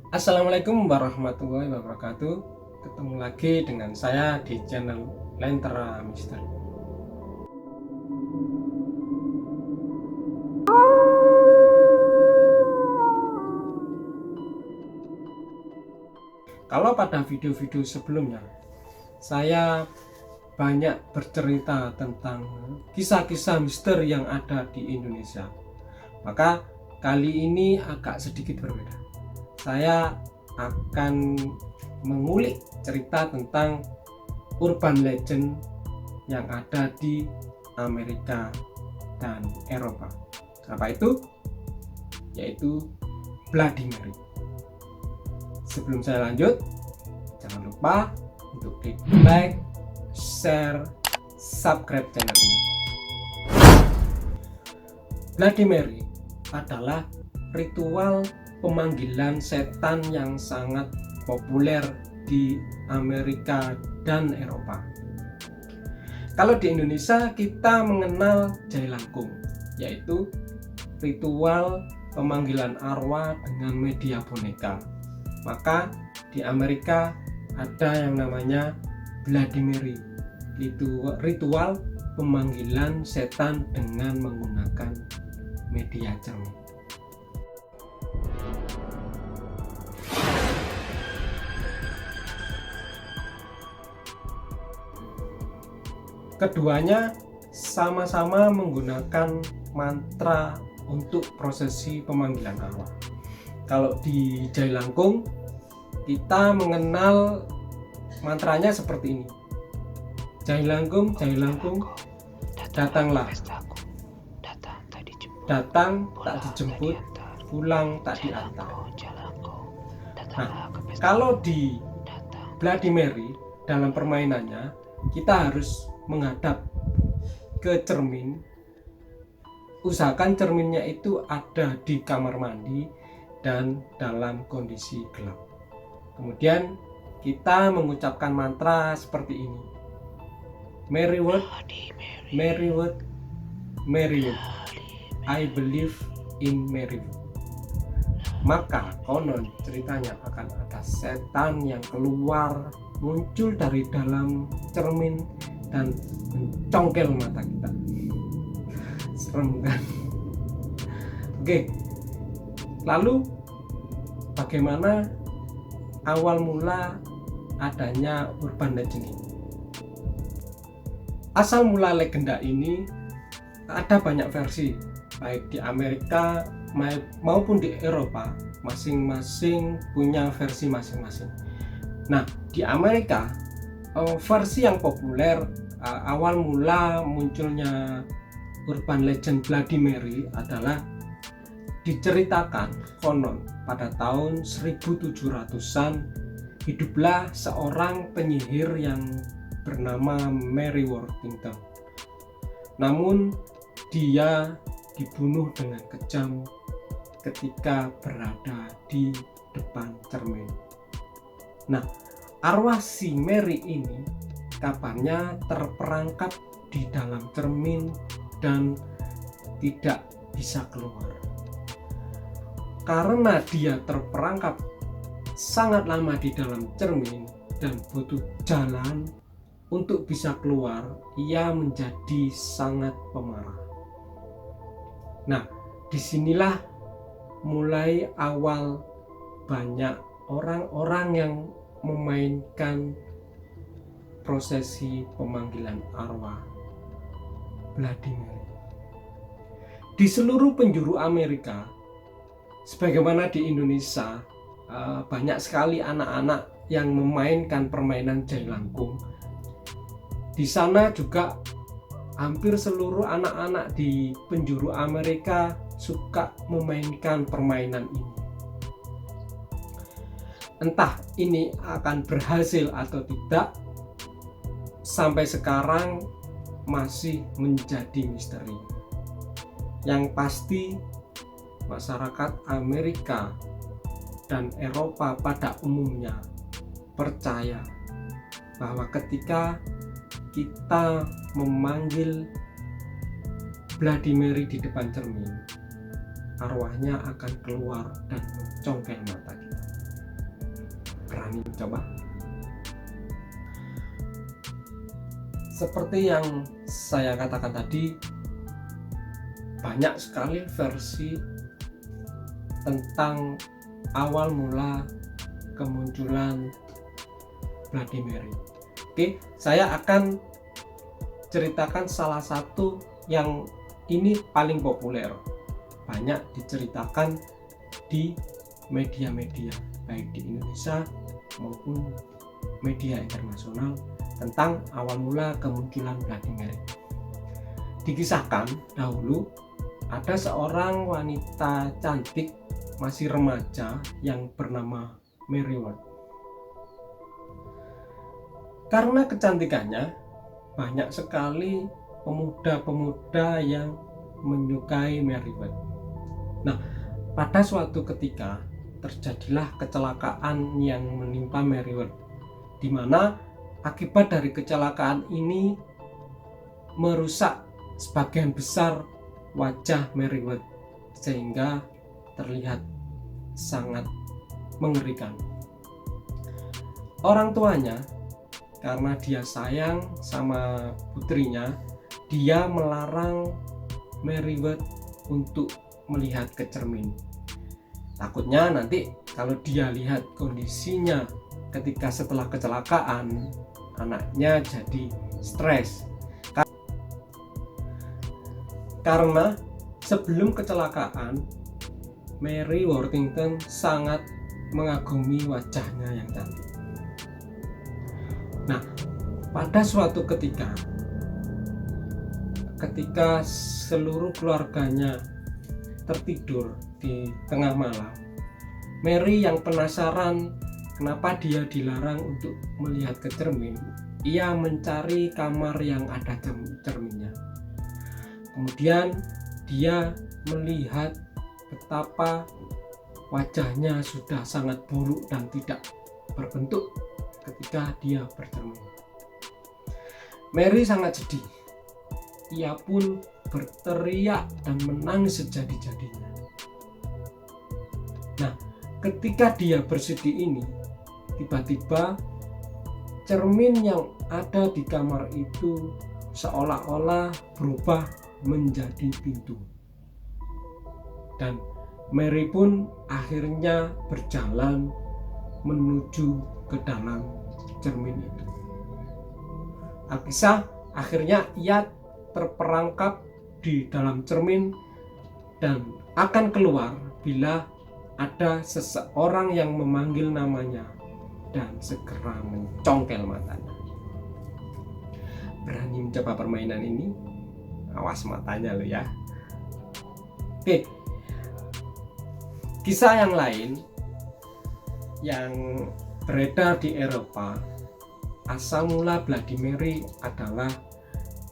Assalamualaikum warahmatullahi wabarakatuh. Ketemu lagi dengan saya di channel Lentera Misteri. Kalau pada video-video sebelumnya saya banyak bercerita tentang kisah-kisah misteri yang ada di Indonesia, maka kali ini agak sedikit berbeda. Saya akan mengulik cerita tentang urban legend yang ada di Amerika dan Eropa. Apa itu? Yaitu Bloody Mary. Sebelum saya lanjut, jangan lupa untuk klik like, share, subscribe channel ini. Bloody Mary adalah ritual pemanggilan setan yang sangat populer di Amerika dan Eropa. Kalau di Indonesia kita mengenal jailangkung, yaitu ritual pemanggilan arwah dengan media boneka. Maka di Amerika ada yang namanya Bloody Mary, itu ritual pemanggilan setan dengan menggunakan media cermin. Keduanya sama-sama menggunakan mantra untuk prosesi pemanggilan arwah. Kalau di jailangkung kita mengenal mantranya seperti ini. Jailangkung, jailangkung, datanglah. Datang tak dijemput, pulang tak diantar. Nah, kalau di Bloody Mary dalam permainannya kita harus menghadap ke cermin. Usahakan cerminnya itu ada di kamar mandi dan dalam kondisi gelap. Kemudian kita mengucapkan mantra seperti ini. Merrywood, Merrywood, Merrywood, I believe in Merrywood. Maka konon ceritanya akan ada setan yang keluar, muncul dari dalam cermin dan mencongkel mata kita. Serem kan? Oke. Lalu bagaimana awal mula adanya urban legend ini? Asal mula legenda ini ada banyak versi, baik di Amerika maupun di Eropa, masing-masing punya versi masing-masing. Nah, di Amerika versi yang populer awal mula munculnya urban legend Bloody Mary adalah diceritakan konon pada tahun 1700-an hiduplah seorang penyihir yang bernama Mary Worthington. Namun dia dibunuh dengan kejam ketika berada di depan cermin. Nah, arwah si Mary ini kabarnya terperangkap di dalam cermin dan tidak bisa keluar. Karena dia terperangkap sangat lama di dalam cermin dan butuh jalan untuk bisa keluar, ia menjadi sangat pemarah. Nah, disinilah mulai awal banyak orang-orang yang memainkan prosesi pemanggilan arwah Bloody Mary. Di seluruh penjuru Amerika, sebagaimana di Indonesia, banyak sekali anak-anak yang memainkan permainan jailangkung. Di sana juga hampir seluruh anak-anak di penjuru Amerika suka memainkan permainan ini. Entah ini akan berhasil atau tidak, sampai sekarang masih menjadi misteri. Yang pasti masyarakat Amerika dan Eropa pada umumnya percaya bahwa ketika kita memanggil Bloody Mary di depan cermin, arwahnya akan keluar dan mencongkel mata kita. coba. Seperti yang saya katakan tadi, banyak sekali versi tentang awal mula kemunculan Bloody Mary. Oke, saya akan ceritakan salah satu yang ini paling populer, banyak diceritakan di media-media baik di Indonesia maupun media internasional tentang awal mula kemunculan Bloody Mary. Dikisahkan dahulu ada seorang wanita cantik masih remaja yang bernama Mary Ward. Karena kecantikannya, banyak sekali pemuda-pemuda yang menyukai Mary Ward. Nah, pada suatu ketika terjadilah kecelakaan yang menimpa Mary Ward, di mana akibat dari kecelakaan ini merusak sebagian besar wajah Mary Ward sehingga terlihat sangat mengerikan. Orang tuanya, karena dia sayang sama putrinya, dia melarang Mary Ward untuk melihat ke cermin. Takutnya nanti kalau dia lihat kondisinya ketika setelah kecelakaan, anaknya jadi stres. Karena sebelum kecelakaan, Mary Worthington sangat mengagumi wajahnya yang cantik. Nah, pada suatu ketika seluruh keluarganya tertidur di tengah malam, Mary yang penasaran kenapa dia dilarang untuk melihat ke cermin, ia mencari kamar yang ada cerminnya. Kemudian dia melihat betapa wajahnya sudah sangat buruk dan tidak berbentuk ketika dia bercermin. Mary sangat sedih. Ia pun berteriak dan menangis sejadi-jadinya. Nah, ketika dia bersedih ini, tiba-tiba cermin yang ada di kamar itu seolah-olah berubah menjadi pintu. Dan Mary pun akhirnya berjalan menuju ke dalam cermin itu. Alkisah akhirnya ia terperangkap di dalam cermin dan akan keluar bila ada seseorang yang memanggil namanya dan segera mencongkel matanya. Berani mencoba permainan ini? Awas matanya lo ya. Oke, kisah yang lain yang beredar di Eropa, asal mula Bloody Mary adalah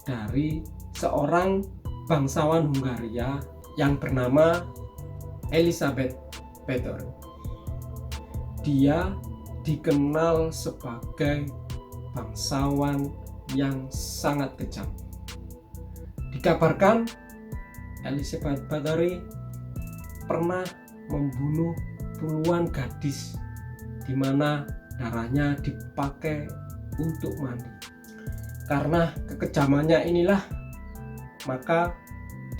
dari seorang bangsawan Hungaria yang bernama Elizabeth Peter. Dia dikenal sebagai bangsawan yang sangat kejam. Dikabarkan Elizabeth Bathory pernah membunuh puluhan gadis di mana darahnya dipakai untuk mandi. Karena kekejamannya inilah, maka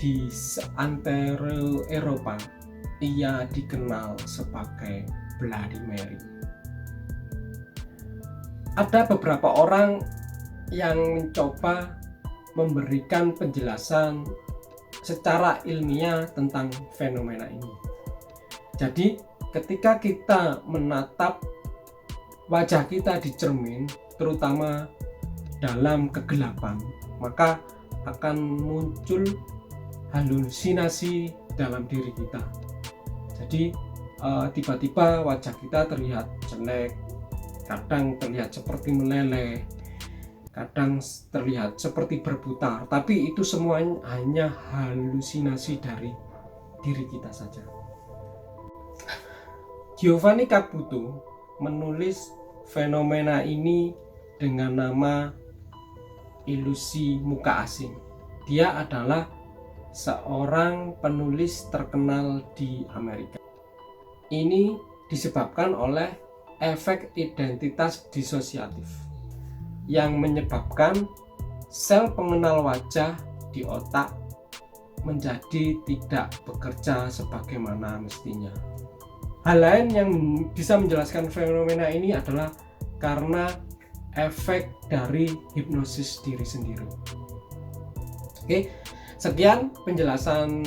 di seantero Eropa ia dikenal sebagai Bloody Mary. Ada beberapa orang yang mencoba memberikan penjelasan secara ilmiah tentang fenomena ini. Jadi ketika kita menatap wajah kita di cermin, terutama dalam kegelapan, maka akan muncul halusinasi dalam diri kita. Jadi tiba-tiba wajah kita terlihat jelek, kadang terlihat seperti meleleh, kadang terlihat seperti berputar, tapi itu semuanya hanya halusinasi dari diri kita saja. Giovanni Caputo menulis fenomena ini dengan nama ilusi muka asing. Dia adalah seorang penulis terkenal di Amerika. Ini disebabkan oleh efek identitas disosiatif yang menyebabkan sel pengenal wajah di otak menjadi tidak bekerja sebagaimana mestinya. Hal lain yang bisa menjelaskan fenomena ini adalah karena efek dari hipnosis diri sendiri. Oke, sekian penjelasan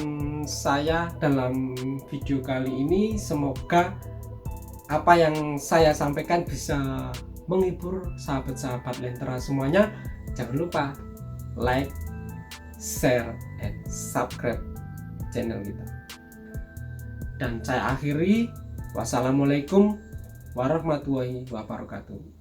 saya dalam video kali ini. Semoga apa yang saya sampaikan bisa menghibur sahabat-sahabat Lentera semuanya. Jangan lupa like, share, and subscribe channel kita. Dan saya akhiri, wassalamualaikum warahmatullahi wabarakatuh.